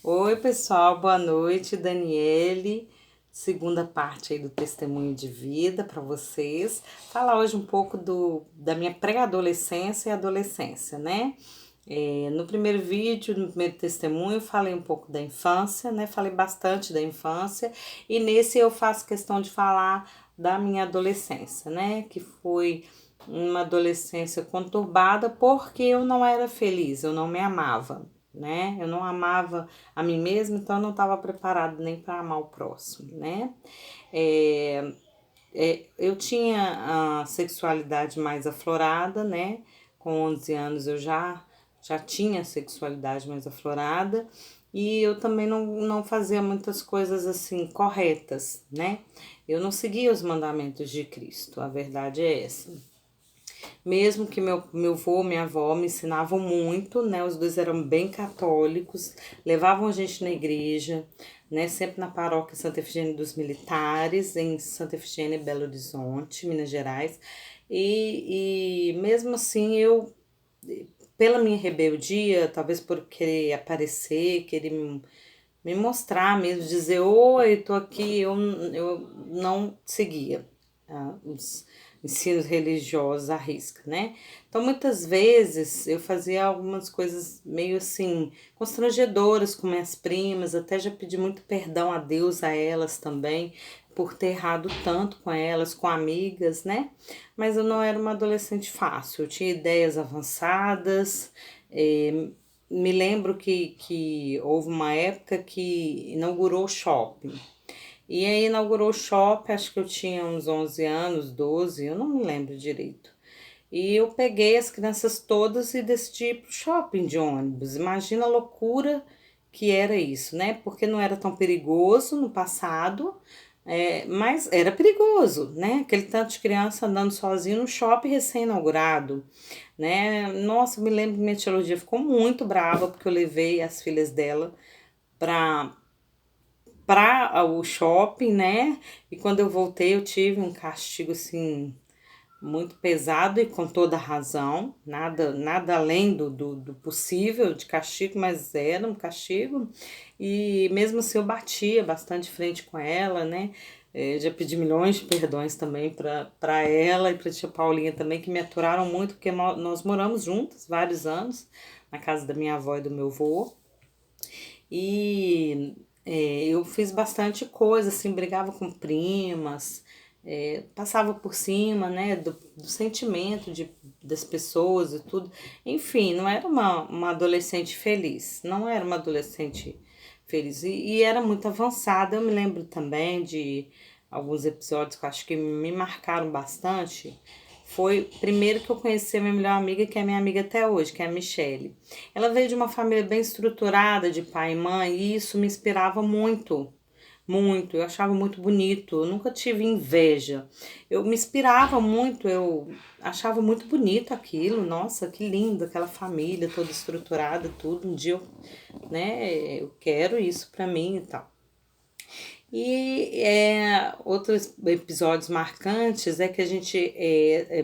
Oi, pessoal, boa noite, Daniele. Segunda parte aí do testemunho de vida para vocês. Falar hoje um pouco da minha pré-adolescência e adolescência, né? No primeiro vídeo, no primeiro testemunho, eu falei um pouco da infância, né? Falei bastante da infância, e nesse eu faço questão de falar da minha adolescência, né? Que foi uma adolescência conturbada porque eu não era feliz, eu não me amava, né? Eu não amava a mim mesma, então eu não estava preparada nem para amar o próximo, né? É, eu tinha a sexualidade mais aflorada, né? Com 11 anos eu já tinha sexualidade mais aflorada e eu também não fazia muitas coisas assim corretas, né? Eu não seguia os mandamentos de Cristo, a verdade é essa. Mesmo que meu avô, minha avó me ensinavam muito, né? Os dois eram bem católicos, levavam a gente na igreja, né? Sempre na paróquia Santa Efigênia dos Militares, em Santa Efigênia, Belo Horizonte, Minas Gerais. E mesmo assim, pela minha rebeldia, talvez por querer aparecer, querer me mostrar mesmo, dizer, oi, tô aqui, eu não seguia os ensinos religiosos à risca, né? Então, muitas vezes eu fazia algumas coisas meio assim, constrangedoras com minhas primas, até já pedi muito perdão a Deus, a elas também, por ter errado tanto com elas, com amigas, né? Mas eu não era uma adolescente fácil, eu tinha ideias avançadas, eh, me lembro que houve uma época que inaugurou o shopping. E aí inaugurou o shopping, acho que eu tinha uns 11 anos, 12, eu não me lembro direito. E eu peguei as crianças todas e decidi ir pro shopping de ônibus. Imagina a loucura que era isso, né? Porque não era tão perigoso no passado, mas era perigoso, né? Aquele tanto de criança andando sozinho no shopping recém-inaugurado, né? Nossa, eu me lembro que minha tia Lodia ficou muito brava porque eu levei as filhas dela para o shopping, né? E quando eu voltei, eu tive um castigo assim muito pesado e com toda razão, nada além do possível de castigo, mas era um castigo. E mesmo assim eu batia bastante frente com ela, né? Já pedi milhões de perdões também para ela e para tia Paulinha também, que me aturaram muito, porque nós moramos juntas vários anos, na casa da minha avó e do meu avô. E eu fiz bastante coisa, assim, brigava com primas, passava por cima, né, do sentimento das pessoas e tudo. Enfim, não era uma adolescente feliz, não era uma adolescente feliz. E era muito avançada. Eu me lembro também de alguns episódios que eu acho que me marcaram bastante. Foi primeiro que eu conheci a minha melhor amiga, que é minha amiga até hoje, que é a Michelle. Ela veio de uma família bem estruturada, de pai e mãe, e isso me inspirava muito, muito. Eu achava muito bonito. Eu nunca tive inveja. Eu me inspirava muito, eu achava muito bonito aquilo. Nossa, que lindo, aquela família toda estruturada, tudo. Um dia eu quero isso pra mim e tal. E outros episódios marcantes é que a gente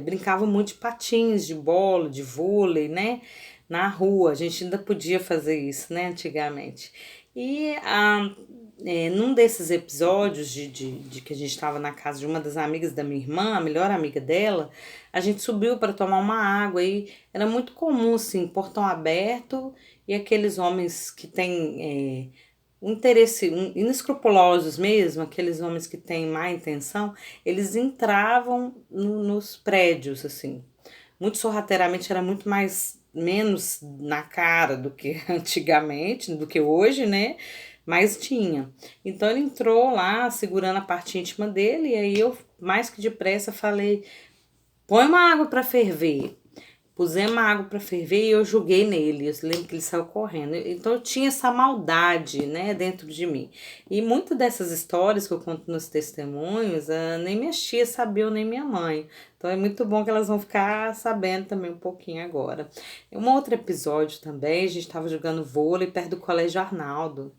brincava muito de patins, de bola, de vôlei, né? Na rua, a gente ainda podia fazer isso, né? Antigamente. E num desses episódios de que a gente estava na casa de uma das amigas da minha irmã, a melhor amiga dela, a gente subiu para tomar uma água e era muito comum, assim, portão aberto e aqueles homens que têm um interesse, inescrupulosos mesmo, aqueles homens que têm má intenção, eles entravam nos prédios, assim. Muito sorrateiramente, era muito mais, menos na cara do que antigamente, do que hoje, né? Mas tinha. Então ele entrou lá, segurando a parte íntima dele, e aí eu, mais que depressa, falei: põe uma água para ferver. Pusemos a água para ferver e eu joguei nele. Eu lembro que ele saiu correndo. Então eu tinha essa maldade, né, dentro de mim. E muitas dessas histórias que eu conto nos testemunhos, nem minhas tias sabiam, nem minha mãe. Então é muito bom que elas vão ficar sabendo também um pouquinho agora. Um outro episódio também, a gente estava jogando vôlei perto do Colégio Arnaldo.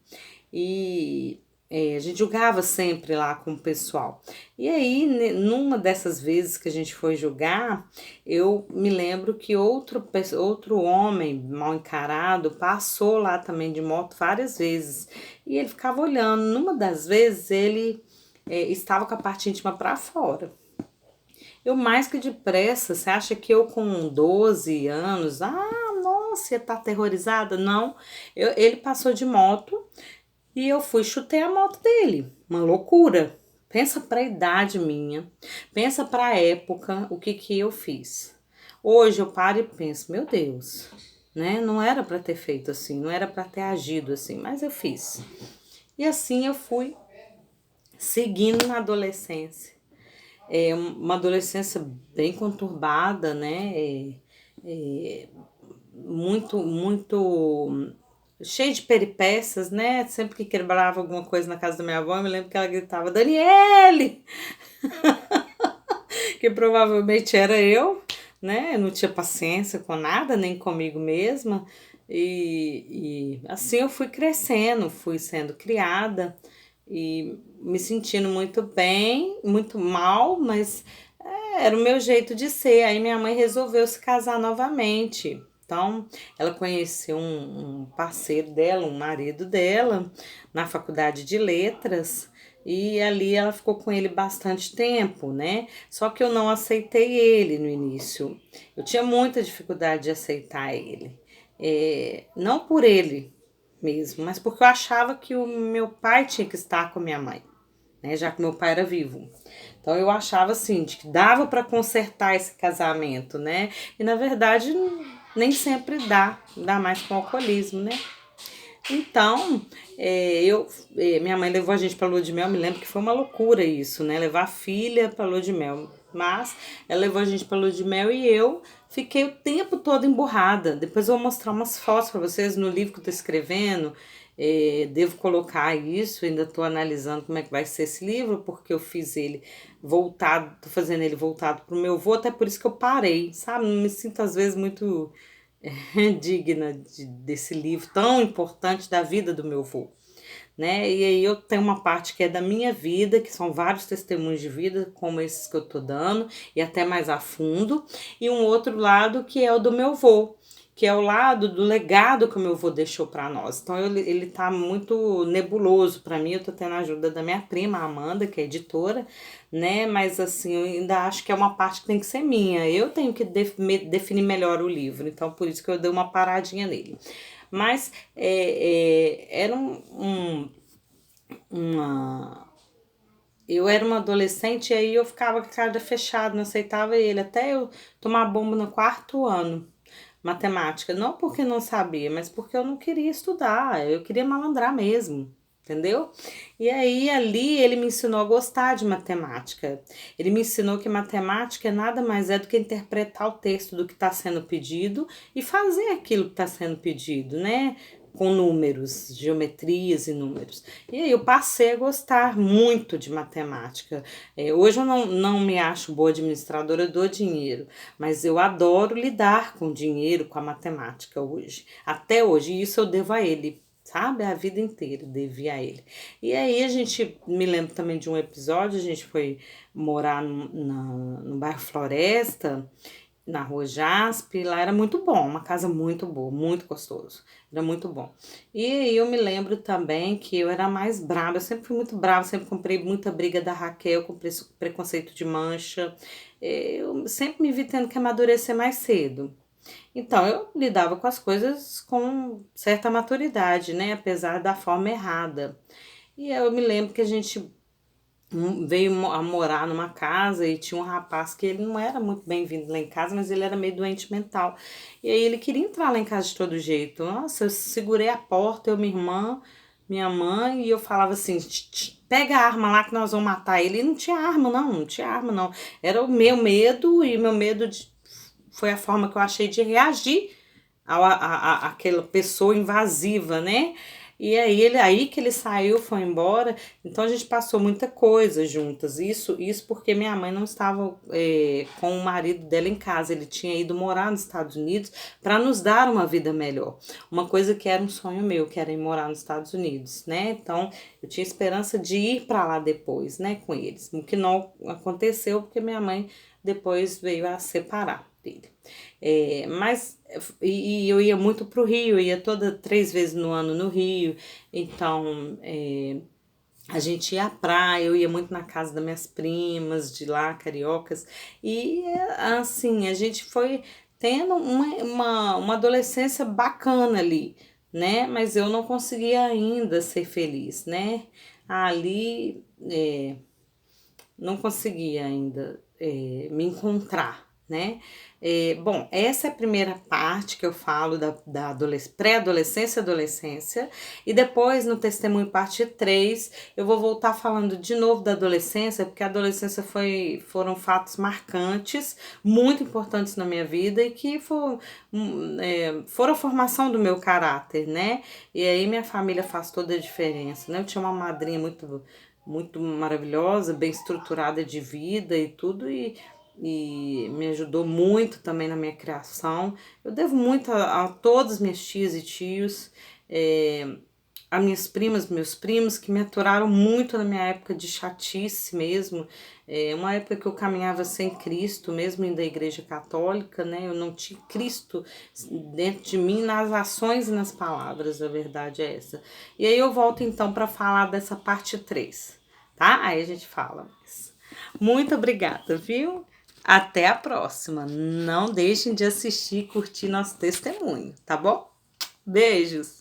E A gente jogava sempre lá com o pessoal. E aí, numa dessas vezes que a gente foi jogar, eu me lembro que outro homem mal encarado passou lá também de moto várias vezes. E ele ficava olhando. Numa das vezes, ele estava com a parte íntima para fora. Eu mais que depressa, você acha que eu com 12 anos, nossa, você tá aterrorizada? Não, ele passou de moto e eu fui chutei a moto dele. Uma loucura. Pensa pra idade minha, pensa pra época, o que que eu fiz. Hoje eu paro e penso, meu Deus, né? Não era pra ter feito assim, não era pra ter agido assim, mas eu fiz. E assim eu fui seguindo na adolescência. É uma adolescência bem conturbada, né? Muito cheio de peripécias, né? Sempre que quebrava alguma coisa na casa da minha avó, eu me lembro que ela gritava, Daniele! Que provavelmente era eu, né? Eu não tinha paciência com nada, nem comigo mesma. E assim eu fui crescendo, fui sendo criada e me sentindo muito bem, muito mal, mas era o meu jeito de ser. Aí minha mãe resolveu se casar novamente. Então, ela conheceu um parceiro dela, um marido dela, na faculdade de letras, e ali ela ficou com ele bastante tempo, né? Só que eu não aceitei ele no início. Eu tinha muita dificuldade de aceitar ele. Não por ele mesmo, mas porque eu achava que o meu pai tinha que estar com a minha mãe, né? Já que meu pai era vivo. Então eu achava assim, de que dava para consertar esse casamento, né? E na verdade nem sempre dá mais com o alcoolismo, né? Então, minha mãe levou a gente para lua de mel, me lembro que foi uma loucura isso, né? Levar a filha para lua de mel. Mas ela levou a gente para lua de mel e eu fiquei o tempo todo emburrada. Depois eu vou mostrar umas fotos para vocês no livro que eu tô escrevendo. Devo colocar isso, ainda estou analisando como é que vai ser esse livro, porque eu fiz ele voltado, tô fazendo ele voltado pro meu avô, até por isso que eu parei, sabe? Não me sinto às vezes muito digna desse livro tão importante da vida do meu avô, né? E aí eu tenho uma parte que é da minha vida, que são vários testemunhos de vida, como esses que eu tô dando, e até mais a fundo, e um outro lado que é o do meu avô, que é o lado do legado que o meu avô deixou para nós. Então ele tá muito nebuloso para mim. Eu tô tendo a ajuda da minha prima, a Amanda, que é editora, né? Mas assim, eu ainda acho que é uma parte que tem que ser minha. Eu tenho que definir melhor o livro, então por isso que eu dei uma paradinha nele. Mas era uma. Eu era uma adolescente e aí eu ficava com a cara fechada, não aceitava ele, até eu tomar bomba no quarto ano. Matemática, não porque não sabia, mas porque eu não queria estudar, eu queria malandrar mesmo, entendeu? E aí ali ele me ensinou a gostar de matemática. Ele me ensinou que matemática nada mais é do que interpretar o texto do que está sendo pedido e fazer aquilo que está sendo pedido, né? Com números, geometrias e números. E aí eu passei a gostar muito de matemática. Hoje eu não me acho boa administradora do dinheiro, mas eu adoro lidar com dinheiro, com a matemática hoje. Até hoje, e isso eu devo a ele, sabe? A vida inteira devia a ele. E aí a gente, me lembro também de um episódio, a gente foi morar no bairro Floresta, na rua Jaspe, lá era muito bom, uma casa muito boa, muito gostoso, era muito bom. E aí eu me lembro também que eu era mais brava, eu sempre fui muito brava, sempre comprei muita briga da Raquel, com preconceito de mancha, eu sempre me vi tendo que amadurecer mais cedo. Então eu lidava com as coisas com certa maturidade, né, apesar da forma errada. E eu me lembro que a gente veio a morar numa casa e tinha um rapaz que ele não era muito bem-vindo lá em casa, mas ele era meio doente mental. E aí ele queria entrar lá em casa de todo jeito. Nossa, eu segurei a porta, eu, minha mãe, e eu falava assim: Pega a arma lá que nós vamos matar ele." E não tinha arma, não tinha arma, não. Era o meu medo, e o meu medo foi a forma que eu achei de reagir àquela pessoa invasiva, né? E aí que ele saiu, foi embora, então a gente passou muita coisa juntas. Isso porque minha mãe não estava com o marido dela em casa, ele tinha ido morar nos Estados Unidos para nos dar uma vida melhor. Uma coisa que era um sonho meu, que era ir morar nos Estados Unidos, né? Então eu tinha esperança de ir para lá depois, né, com eles. O que não aconteceu porque minha mãe depois veio a separar dele. Mas eu ia muito pro Rio, eu ia toda 3 vezes no ano no Rio, então a gente ia à praia, eu ia muito na casa das minhas primas de lá, cariocas, e assim, a gente foi tendo uma adolescência bacana ali, né? Mas eu não conseguia ainda ser feliz, né? Ali não conseguia ainda me encontrar, né? Bom, essa é a primeira parte que eu falo da pré-adolescência e adolescência, e depois no testemunho parte 3 eu vou voltar falando de novo da adolescência, porque a adolescência foram fatos marcantes, muito importantes na minha vida e que foram a formação do meu caráter, né? E aí minha família faz toda a diferença, né? Eu tinha uma madrinha muito maravilhosa, bem estruturada de vida e tudo, e me ajudou muito também na minha criação. Eu devo muito a todas minhas tias e tios, a minhas primas, meus primos, que me aturaram muito na minha época de chatice mesmo, uma época que eu caminhava sem Cristo, mesmo indo da igreja católica, né? Eu não tinha Cristo dentro de mim nas ações e nas palavras, a verdade é essa. E aí eu volto então para falar dessa parte 3, tá? Aí a gente fala mais. Muito obrigada, viu? Até a próxima. Não deixem de assistir e curtir nosso testemunho, tá bom? Beijos!